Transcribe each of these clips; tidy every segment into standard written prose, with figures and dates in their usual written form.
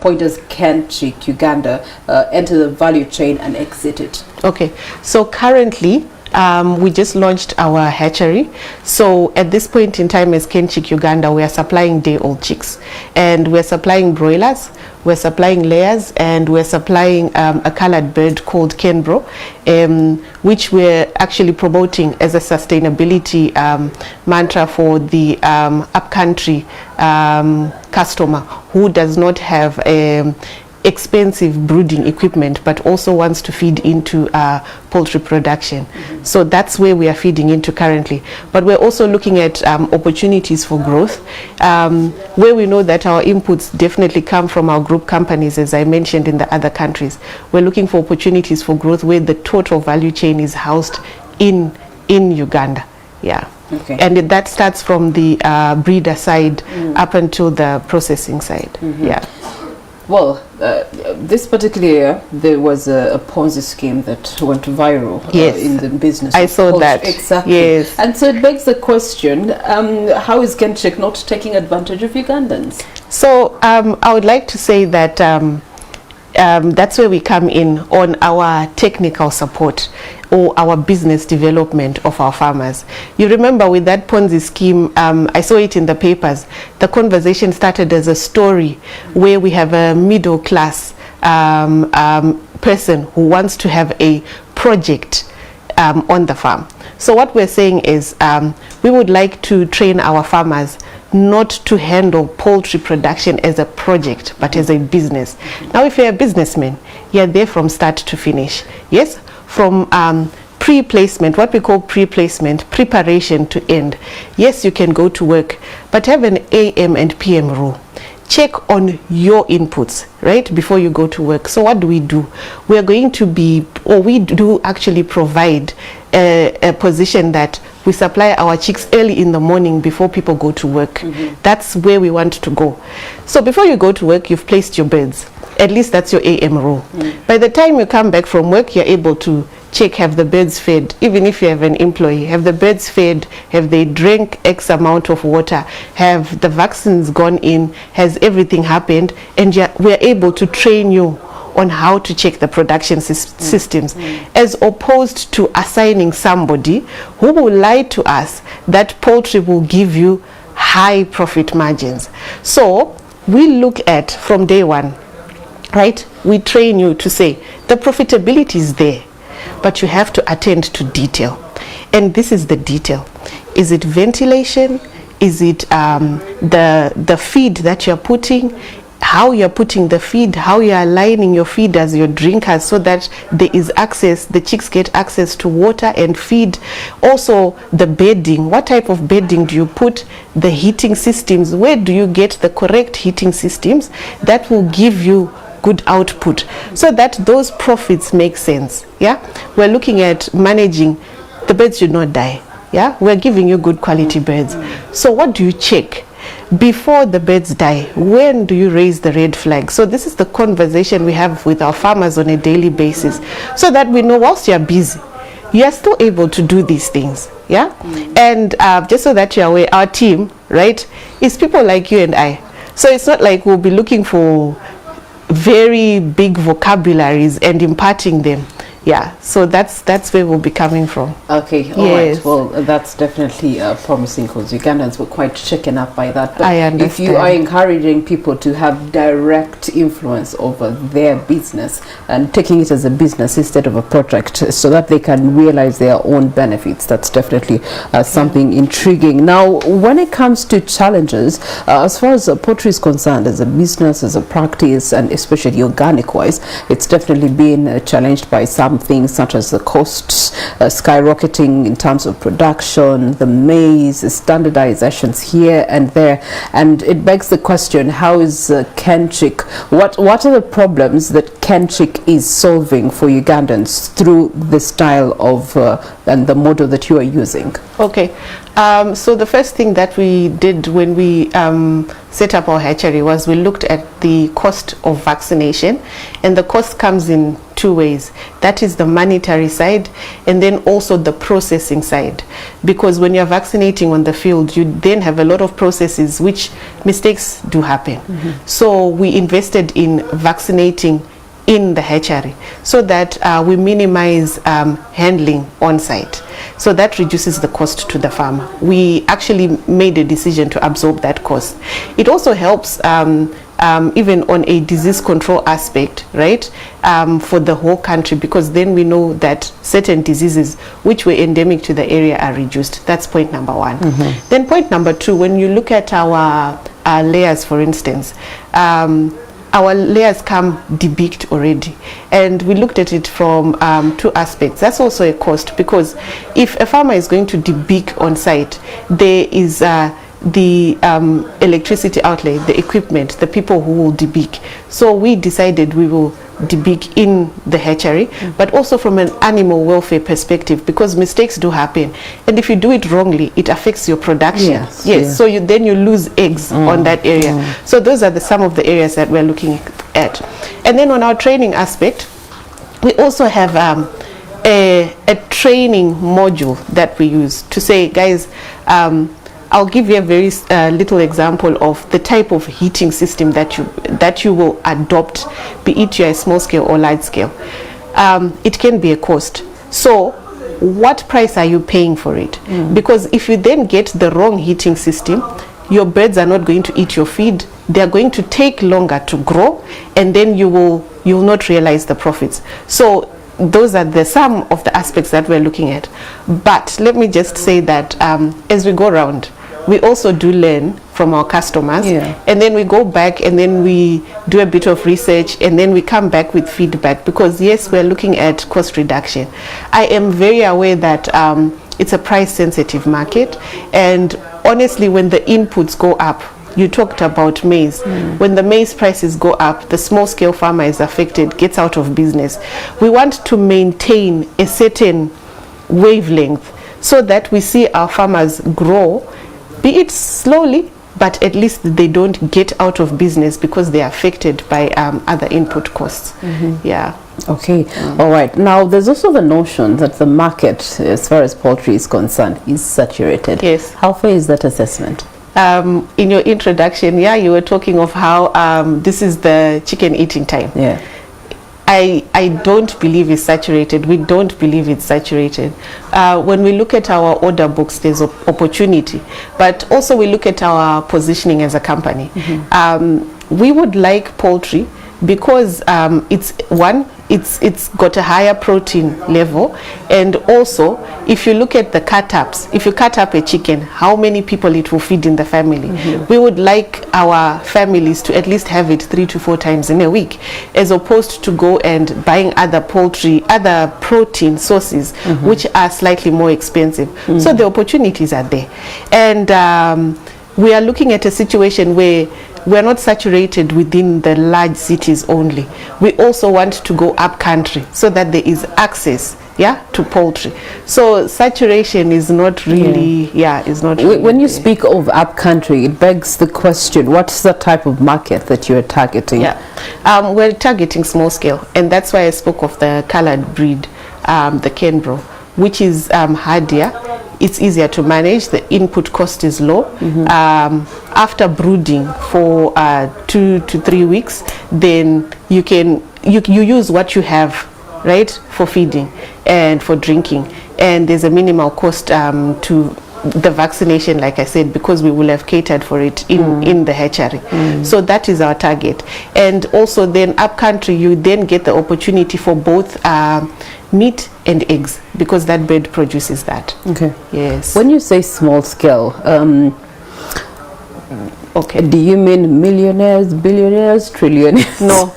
point does Kenchic Uganda enter the value chain and exit it? Okay, so currently we just launched our hatchery. So at this point in time as Kenchic Uganda, we are supplying day-old chicks, and we're supplying broilers, we're supplying layers, and we're supplying a colored bird called Kenbro, which we're actually promoting as a sustainability mantra for the upcountry customer who does not have expensive brooding equipment but also wants to feed into poultry production. So that's where we are feeding into currently, but we're also looking at opportunities for growth where we know that our inputs definitely come from our group companies, as I mentioned, in the other countries. We're looking for opportunities for growth where the total value chain is housed in Uganda. Yeah. Okay. And that starts from the breeder side up until the processing side. Yeah. Well, this particular year, there was a Ponzi scheme that went viral in the business. I saw that. Exactly. Yes. And so it begs the question, how is Kenchic not taking advantage of Ugandans? So I would like to say that that's where we come in on our technical support or our business development of our farmers. You remember with that Ponzi scheme, I saw it in the papers. The conversation started as a story where we have a middle class person who wants to have a project on the farm. So what we're saying is we would like to train our farmers not to handle poultry production as a project but as a business. Now if you're a businessman, you're there from start to finish. Yes, from pre-placement, what we call pre-placement, preparation to end. Yes, you can go to work, but have an AM and PM rule. Check on your inputs, right, before you go to work. So what do? We are going to be, or we do actually provide a position that we supply our chicks early in the morning before people go to work. That's where we want to go. So before you go to work, you've placed your birds. At least that's your AM rule. By the time you come back from work, you're able to check, have the birds fed? Even if you have an employee, have the birds fed? Have they drank X amount of water? Have the vaccines gone in? Has everything happened? And we're able to train you on how to check the production systems, as opposed to assigning somebody who will lie to us that poultry will give you high profit margins. So we look at from day one, right? We train you to say the profitability is there, but you have to attend to detail. And this is the detail. Is it ventilation? Is it the feed that you're putting? How you're putting the feed, how you're aligning your feed as your drinkers so that there is access, the chicks get access to water and feed. Also the bedding, what type of bedding do you put? The heating systems, where do you get the correct heating systems that will give you good output so that those profits make sense? Yeah, we're looking at managing the birds should not die. Yeah, we're giving you good quality birds. So what do you check before the birds die? When do you raise the red flag? So this is the conversation we have with our farmers on a daily basis, so that we know whilst you're busy, you are still able to do these things. Yeah, and just so that you're aware, our team, right, is people like you and I. So it's not like we'll be looking for very big vocabularies and imparting them. Yeah, so that's where we'll be coming from. Okay, all right. Well, that's definitely promising, because Ugandans were quite shaken up by that. But I understand. If you are encouraging people to have direct influence over their business and taking it as a business instead of a project, so that they can realize their own benefits, that's definitely something intriguing. Now, when it comes to challenges, as far as poultry is concerned, as a business, as a practice, and especially organic-wise, it's definitely been challenged by some things such as the costs skyrocketing in terms of production, the maize, standardizations here and there, and it begs the question: how is Kenchic? What are the problems that Kenchic is solving for Ugandans through the style of and the model that you are using? Okay, so the first thing that we did when we set up our hatchery was we looked at the cost of vaccination, and the cost comes in two ways. That is the monetary side, and then also the processing side. Because when you're vaccinating on the field, you then have a lot of processes which mistakes do happen. So we invested in vaccinating in the hatchery so that we minimize handling on site. So that reduces the cost to the farmer. We actually made a decision to absorb that cost. It also helps even on a disease control aspect, right, for the whole country, because then we know that certain diseases which were endemic to the area are reduced. That's point number one. Then point number two, when you look at our layers, for instance, our layers come debeaked already, and we looked at it from two aspects. That's also a cost, because if a farmer is going to debeak on site, there is the electricity outlay, the equipment, the people who will debeak. So we decided we will debeak in the hatchery, but also from an animal welfare perspective, because mistakes do happen, and if you do it wrongly, it affects your production. Yes. So then you lose eggs on that area. So those are some of the areas that we're looking at. And then on our training aspect, we also have a training module that we use to say, guys, I'll give you a very little example of the type of heating system that you will adopt, be it you're a small scale or large scale. It can be a cost. So what price are you paying for it? Because if you then get the wrong heating system, your birds are not going to eat your feed. They're going to take longer to grow, and then you will not realize the profits. So those are some of the aspects that we're looking at. But let me just say that as we go around, we also do learn from our customers, and then we go back and then we do a bit of research, and then we come back with feedback, because yes, we're looking at cost reduction. I am very aware that it's a price sensitive market, and honestly, when the inputs go up, you talked about maize. When the maize prices go up, the small scale farmer is affected, gets out of business. We want to maintain a certain wavelength so that we see our farmers grow, be it slowly, but at least they don't get out of business because they are affected by other input costs. Okay. All right. Now, there's also the notion that the market, as far as poultry is concerned, is saturated. Yes. How fair is that assessment? In your introduction, you were talking of how this is the chicken eating time. I don't believe it's saturated. We don't believe it's saturated. When we look at our order books, there's opportunity, but also we look at our positioning as a company. We would like poultry because it's got a higher protein level, and also if you look at the cut-ups, if you cut up a chicken, how many people it will feed in the family. We would like our families to at least have it 3 to 4 times in a week, as opposed to go and buying other protein sources which are slightly more expensive. So the opportunities are there, and we are looking at a situation where we're not saturated within the large cities only. We also want to go up country so that there is access to poultry. So saturation is not really is not really when you speak of up country, it begs the question, what's the type of market that you're targeting? We're targeting small scale, and that's why I spoke of the colored breed, the Kenbro, which is hardier. It's easier to manage. The input cost is low. After brooding for 2 to 3 weeks, then you use what you have, right, for feeding and for drinking, and there's a minimal cost to the vaccination, like I said, because we will have catered for it in the hatchery. So that is our target. And also then up country, you then get the opportunity for both meat and eggs, because that bird produces that. Yes. When you say small scale, do you mean millionaires, billionaires, trillionaires? No.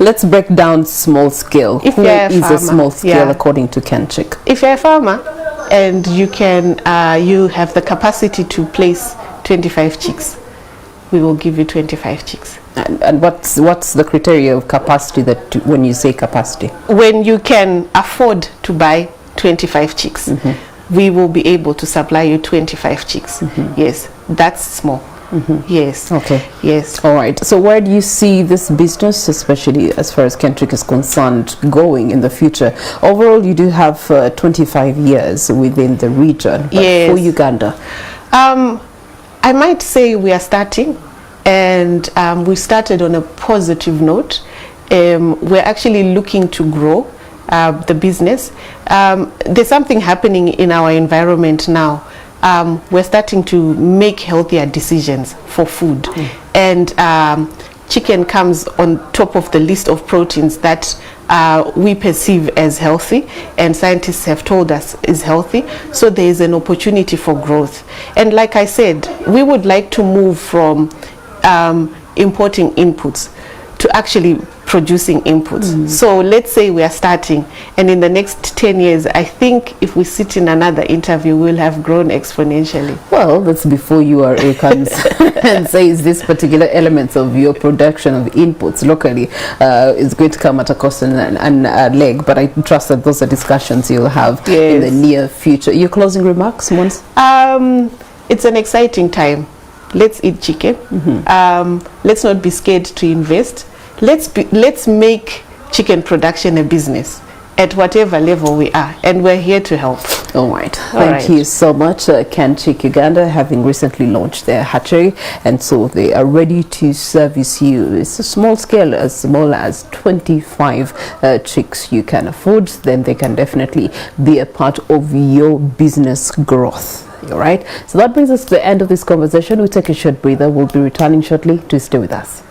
Let's break down small scale. If Who you're a is farmer, a small scale according to Kenchic? If you're a farmer and you have the capacity to place 25 chicks, we will give you 25 chicks. And what's the criteria of capacity when you say capacity? When you can afford to buy 25 chicks, we will be able to supply you 25 chicks. Yes, that's small. Yes. Okay. Yes. All right. So where do you see this business, especially as far as Kenchic is concerned, going in the future? Overall, you do have 25 years within the region. But Yes. for Uganda? I might say we are starting, and we started on a positive note. We're actually looking to grow the business. There's something happening in our environment now. We're starting to make healthier decisions for food, and chicken comes on top of the list of proteins that we perceive as healthy, and scientists have told us is healthy. So there is an opportunity for growth. And like I said, we would like to move from importing inputs to actually producing inputs. So let's say we are starting, and in the next 10 years, I think if we sit in another interview, we'll have grown exponentially. Well, that's before URA comes and says this particular elements of your production of inputs locally is going to come at a cost and a leg, but I trust that those are discussions you'll have in the near future. Your closing remarks, Mons? It's an exciting time. Let's eat chicken. Let's not be scared to invest. Let's make chicken production a business at whatever level we are, and we're here to help. All right. Thank you so much. Kenchic Uganda, having recently launched their hatchery, and so they are ready to service you. It's a small scale, as small as 25 chicks you can afford. Then they can definitely be a part of your business growth. All right. So that brings us to the end of this conversation. We'll take a short breather. We'll be returning shortly. To stay with us.